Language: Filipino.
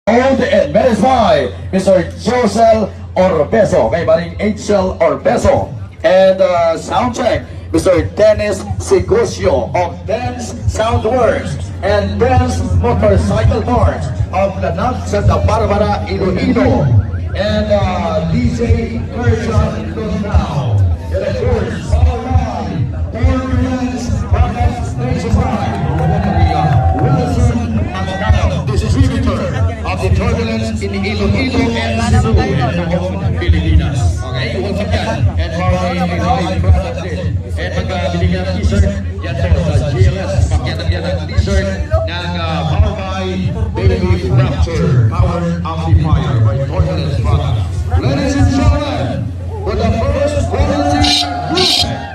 Owned and managed by Mr. Josel Orbeso, kay Maring Angel Orbeso. And sound check, Mr. Dennis Sigusio of Dance Soundworks and Dance Motorcycle Parts of Lanag, Santa Barbara, Iloilo. And DJ Kershon Lundao. And of course, all right, Tournaments Broadcast Nationwide. Wilson Magano, distributor of the Turbulence in Iloilo and Cebu and the home of Pilipinas. Okay, welcome yan. And for a live product din. And magkabili ng t-shirt, yan po sa GLS. Pakyatan yan ng t-shirt ng Power by Baby Rapture Power Amplifier by Turbulence Products. Ladies and gentlemen, for the first quality group.